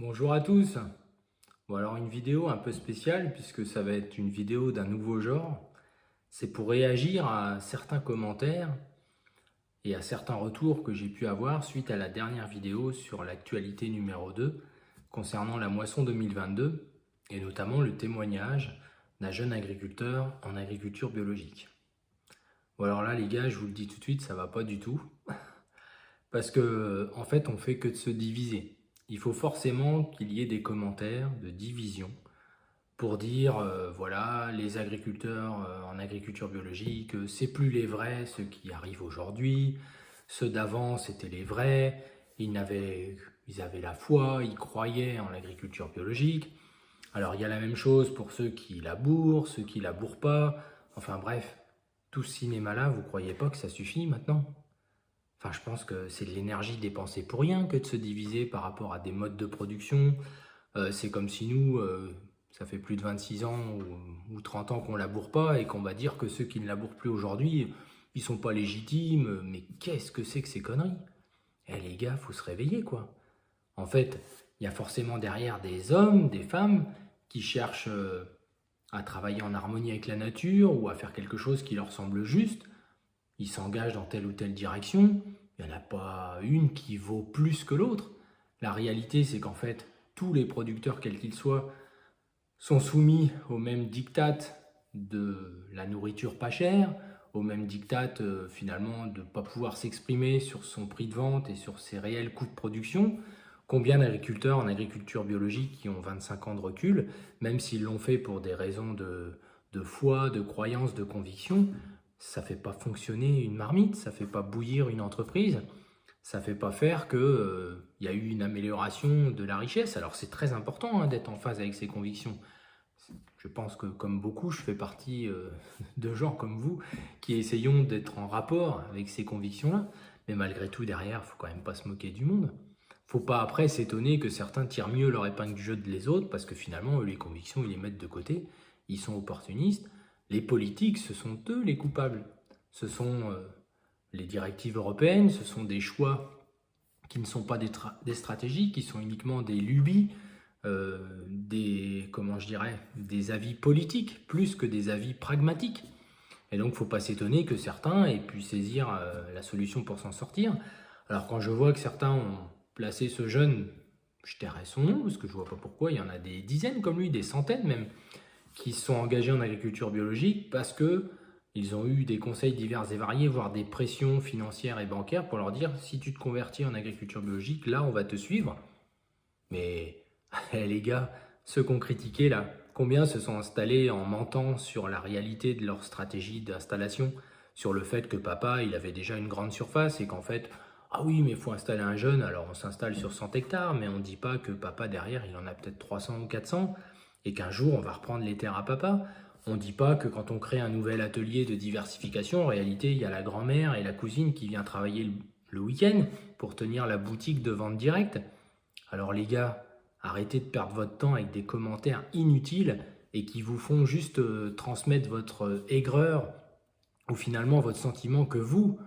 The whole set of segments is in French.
Bonjour à tous. Bon alors une vidéo un peu spéciale puisque ça va être une vidéo d'un nouveau genre. C'est pour réagir à certains commentaires et à certains retours que j'ai pu avoir suite à la dernière vidéo sur l'actualité numéro 2 concernant la moisson 2022 et notamment le témoignage d'un jeune agriculteur en agriculture biologique. Bon alors là les gars, je vous le dis tout de suite, ça va pas du tout. Parce que en fait, on fait que de se diviser. Il faut forcément qu'il y ait des commentaires de division pour dire voilà, les agriculteurs en agriculture biologique, c'est plus les vrais, ceux qui arrivent aujourd'hui, ceux d'avant c'était les vrais, ils avaient la foi, ils croyaient en l'agriculture biologique. Alors il y a la même chose pour ceux qui labourent, ceux qui labourent pas, enfin bref, tout ce cinéma-là, vous croyez pas que ça suffit maintenant? Enfin, je pense que c'est de l'énergie dépensée pour rien que de se diviser par rapport à des modes de production. C'est comme si nous, ça fait plus de 26 ans ou 30 ans qu'on laboure pas et qu'on va dire que ceux qui ne labourent plus aujourd'hui, ils sont pas légitimes. Mais qu'est-ce que c'est que ces conneries? Eh les gars, faut se réveiller quoi. En fait, il y a forcément derrière des hommes, des femmes qui cherchent à travailler en harmonie avec la nature ou à faire quelque chose qui leur semble juste. Ils s'engagent dans telle ou telle direction, il n'y en a pas une qui vaut plus que l'autre. La réalité, c'est qu'en fait, tous les producteurs, quels qu'ils soient, sont soumis au même diktat de la nourriture pas chère, au même diktat finalement de ne pas pouvoir s'exprimer sur son prix de vente et sur ses réels coûts de production. Combien d'agriculteurs en agriculture biologique qui ont 25 ans de recul, même s'ils l'ont fait pour des raisons de foi, de croyance, de conviction, ça ne fait pas fonctionner une marmite, ça ne fait pas bouillir une entreprise, ça ne fait pas faire qu'il y a eu une amélioration de la richesse. Alors c'est très important d'être en phase avec ses convictions. Je pense que comme beaucoup, je fais partie de gens comme vous qui essayons d'être en rapport avec ces convictions-là. Mais malgré tout, derrière, il ne faut quand même pas se moquer du monde. Faut pas après s'étonner que certains tirent mieux leur épingle du jeu de les autres parce que finalement, eux, les convictions, ils les mettent de côté. Ils sont opportunistes. Les politiques, ce sont eux les coupables. Ce sont les directives européennes, ce sont des choix qui ne sont pas des stratégies, qui sont uniquement des lubies, comment je dirais, des avis politiques plus que des avis pragmatiques. Et donc, il ne faut pas s'étonner que certains aient pu saisir la solution pour s'en sortir. Alors, quand je vois que certains ont placé ce jeune, je tairai son nom, parce que je ne vois pas pourquoi, il y en a des dizaines comme lui, des centaines même, qui se sont engagés en agriculture biologique parce que ils ont eu des conseils divers et variés, voire des pressions financières et bancaires pour leur dire si tu te convertis en agriculture biologique, là on va te suivre. Mais les gars, ceux qu'on critiquait là, combien se sont installés en mentant sur la réalité de leur stratégie d'installation, sur le fait que papa il avait déjà une grande surface et qu'en fait ah oui, mais il faut installer un jeune, alors on s'installe sur 100 hectares, mais on ne dit pas que papa derrière il en a peut-être 300 ou 400 et qu'un jour on va reprendre les terres à papa. On ne dit pas que quand on crée un nouvel atelier de diversification, en réalité il y a la grand-mère et la cousine qui vient travailler le week-end pour tenir la boutique de vente directe. Alors les gars, arrêtez de perdre votre temps avec des commentaires inutiles et qui vous font juste transmettre votre aigreur ou finalement votre sentiment que vous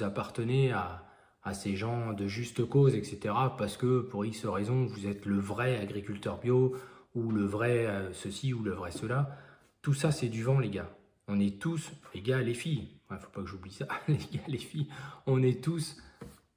appartenez à ces gens de juste cause, etc. Parce que pour X raisons, vous êtes le vrai agriculteur bio ou le vrai ceci ou le vrai cela. Tout ça, c'est du vent, les gars. On est tous, les gars, les filles, il faut pas que j'oublie ça, les gars, les filles, on est tous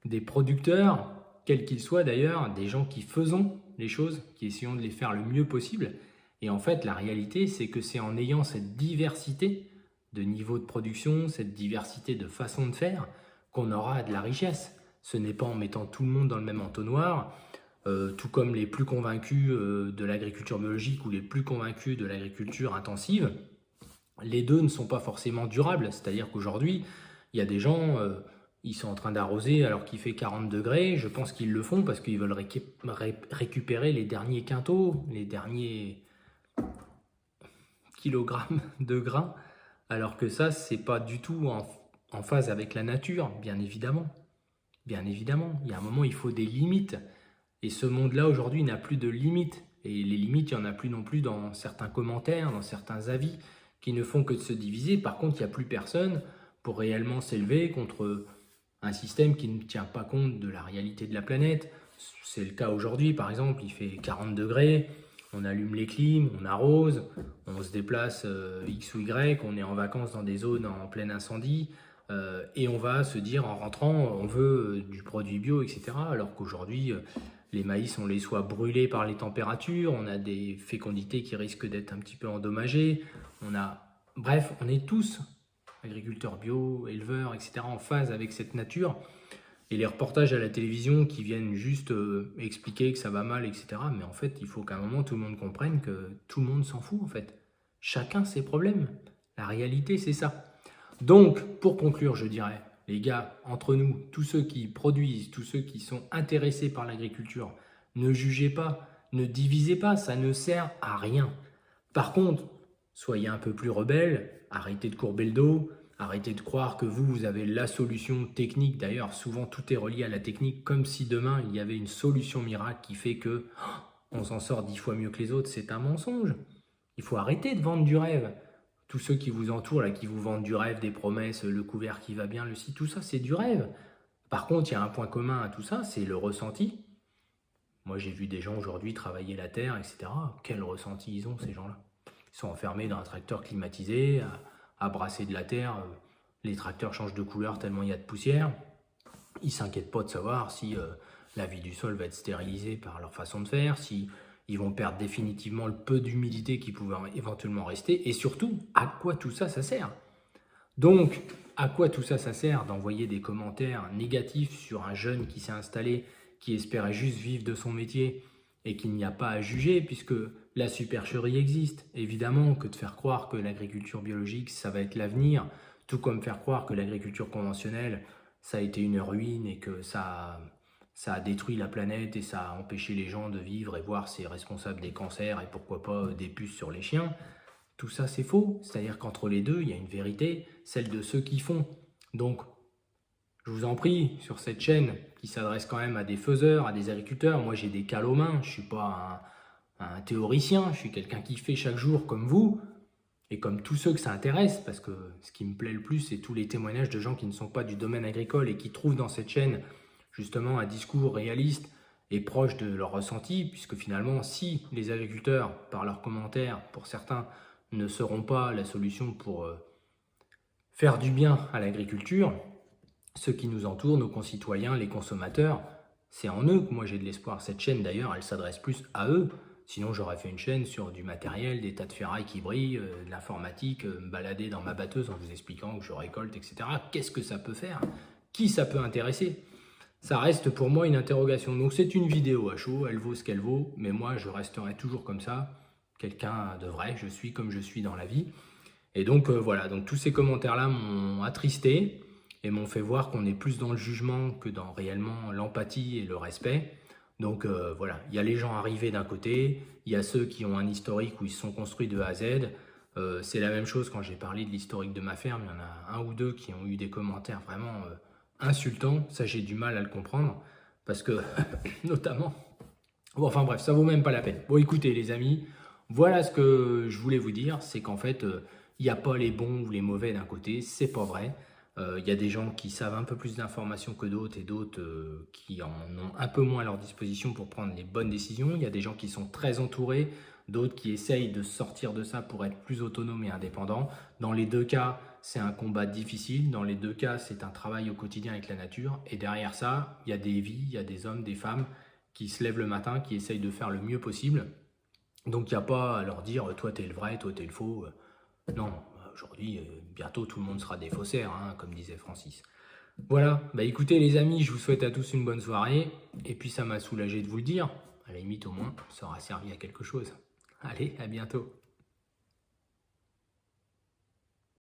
des producteurs, quels qu'ils soient d'ailleurs, des gens qui faisons les choses, qui essayons de les faire le mieux possible. Et en fait, la réalité, c'est que c'est en ayant cette diversité de niveau de production, cette diversité de façon de faire, qu'on aura de la richesse. Ce n'est pas en mettant tout le monde dans le même entonnoir, tout comme les plus convaincus de l'agriculture biologique ou les plus convaincus de l'agriculture intensive. Les deux ne sont pas forcément durables, c'est-à-dire qu'aujourd'hui, il y a des gens, ils sont en train d'arroser alors qu'il fait 40 degrés, je pense qu'ils le font parce qu'ils veulent récupérer les derniers quintaux, les derniers kilogrammes de grains, alors que ça, c'est pas du tout en phase avec la nature, bien évidemment. Bien évidemment, il y a un moment, il faut des limites. Et ce monde-là, aujourd'hui, n'a plus de limites. Et les limites, il n'y en a plus non plus dans certains commentaires, dans certains avis, qui ne font que de se diviser. Par contre, il n'y a plus personne pour réellement s'élever contre un système qui ne tient pas compte de la réalité de la planète, C'est le cas aujourd'hui, par exemple, il fait 40 degrés, on allume les clims, on arrose, on se déplace X ou Y, on est en vacances dans des zones en plein incendie, et on va se dire en rentrant, on veut du produit bio, etc. Alors qu'aujourd'hui, les maïs, on les soit brûlés par les températures, on a des fécondités qui risquent d'être un petit peu endommagées, bref, on est tous agriculteurs bio, éleveurs, etc., en phase avec cette nature. Et les reportages à la télévision qui viennent juste expliquer que ça va mal, etc. Mais en fait, il faut qu'à un moment, tout le monde comprenne que tout le monde s'en fout, en fait. Chacun ses problèmes. La réalité, c'est ça. Donc, pour conclure, je dirais, les gars, entre nous, tous ceux qui produisent, tous ceux qui sont intéressés par l'agriculture, ne jugez pas, ne divisez pas, ça ne sert à rien. Par contre, soyez un peu plus rebelles, arrêtez de courber le dos, arrêtez de croire que vous avez la solution technique. D'ailleurs, souvent tout est relié à la technique, comme si demain il y avait une solution miracle qui fait que on s'en sort 10 fois mieux que les autres. C'est un mensonge. Il faut arrêter de vendre du rêve. Tous ceux qui vous entourent, là, qui vous vendent du rêve, des promesses, le couvert qui va bien, le ci, tout ça, c'est du rêve. Par contre, il y a un point commun à tout ça, c'est le ressenti. Moi, j'ai vu des gens aujourd'hui travailler la terre, etc. Quel ressenti ils ont, ces gens-là? Ils sont enfermés dans un tracteur climatisé, à brasser de la terre. Les tracteurs changent de couleur tellement il y a de poussière. Ils ne s'inquiètent pas de savoir si la vie du sol va être stérilisée par leur façon de faire, si ils vont perdre définitivement le peu d'humidité qui pouvait éventuellement rester, et surtout, à quoi tout ça, ça sert? Donc, à quoi tout ça, ça sert d'envoyer des commentaires négatifs sur un jeune qui s'est installé, qui espérait juste vivre de son métier et qu'il n'y a pas à juger puisque la supercherie existe? Évidemment que de faire croire que l'agriculture biologique, ça va être l'avenir, tout comme faire croire que l'agriculture conventionnelle, ça a été une ruine et que ça a détruit la planète et ça a empêché les gens de vivre et voir c'est responsable des cancers et pourquoi pas des puces sur les chiens. Tout ça, c'est faux. C'est-à-dire qu'entre les deux, il y a une vérité, celle de ceux qui font. Donc, je vous en prie, sur cette chaîne qui s'adresse quand même à des faiseurs, à des agriculteurs, moi j'ai des cales aux mains, je ne suis pas un théoricien, je suis quelqu'un qui fait chaque jour comme vous, et comme tous ceux que ça intéresse, parce que ce qui me plaît le plus, c'est tous les témoignages de gens qui ne sont pas du domaine agricole et qui trouvent dans cette chaîne justement un discours réaliste et proche de leur ressenti, puisque finalement, si les agriculteurs, par leurs commentaires, pour certains, ne seront pas la solution pour faire du bien à l'agriculture, ceux qui nous entourent, nos concitoyens, les consommateurs, c'est en eux que moi j'ai de l'espoir. Cette chaîne d'ailleurs, elle s'adresse plus à eux. Sinon j'aurais fait une chaîne sur du matériel, des tas de ferrailles qui brillent, de l'informatique, me balader dans ma batteuse en vous expliquant que je récolte, etc. Qu'est-ce que ça peut faire? Qui ça peut intéresser? Ça reste pour moi une interrogation. Donc c'est une vidéo à chaud, elle vaut ce qu'elle vaut, mais moi je resterai toujours comme ça, quelqu'un de vrai, je suis comme je suis dans la vie. Et donc voilà, donc tous ces commentaires-là m'ont attristé et m'ont fait voir qu'on est plus dans le jugement que dans réellement l'empathie et le respect. Donc voilà, il y a les gens arrivés d'un côté, il y a ceux qui ont un historique où ils se sont construits de A à Z. C'est la même chose quand j'ai parlé de l'historique de ma ferme, il y en a un ou deux qui ont eu des commentaires vraiment insultants. Ça, j'ai du mal à le comprendre parce que, notamment... Bon, enfin bref, ça vaut même pas la peine. Bon, écoutez les amis, voilà ce que je voulais vous dire, c'est qu'en fait, il n'y a pas les bons ou les mauvais d'un côté, c'est pas vrai. Il y a des gens qui savent un peu plus d'informations que d'autres et d'autres qui en ont un peu moins à leur disposition pour prendre les bonnes décisions. Il y a des gens qui sont très entourés, d'autres qui essayent de sortir de ça pour être plus autonomes et indépendants. Dans les deux cas, c'est un combat difficile. Dans les deux cas, c'est un travail au quotidien avec la nature. Et derrière ça, il y a des vies, il y a des hommes, des femmes qui se lèvent le matin, qui essayent de faire le mieux possible. Donc il n'y a pas à leur dire « toi t'es le vrai, toi t'es le faux ». Non, aujourd'hui, bientôt tout le monde sera des faussaires, hein, comme disait Francis. Voilà, bah écoutez les amis, je vous souhaite à tous une bonne soirée. Et puis ça m'a soulagé de vous le dire. À la limite au moins, ça aura servi à quelque chose. Allez, à bientôt.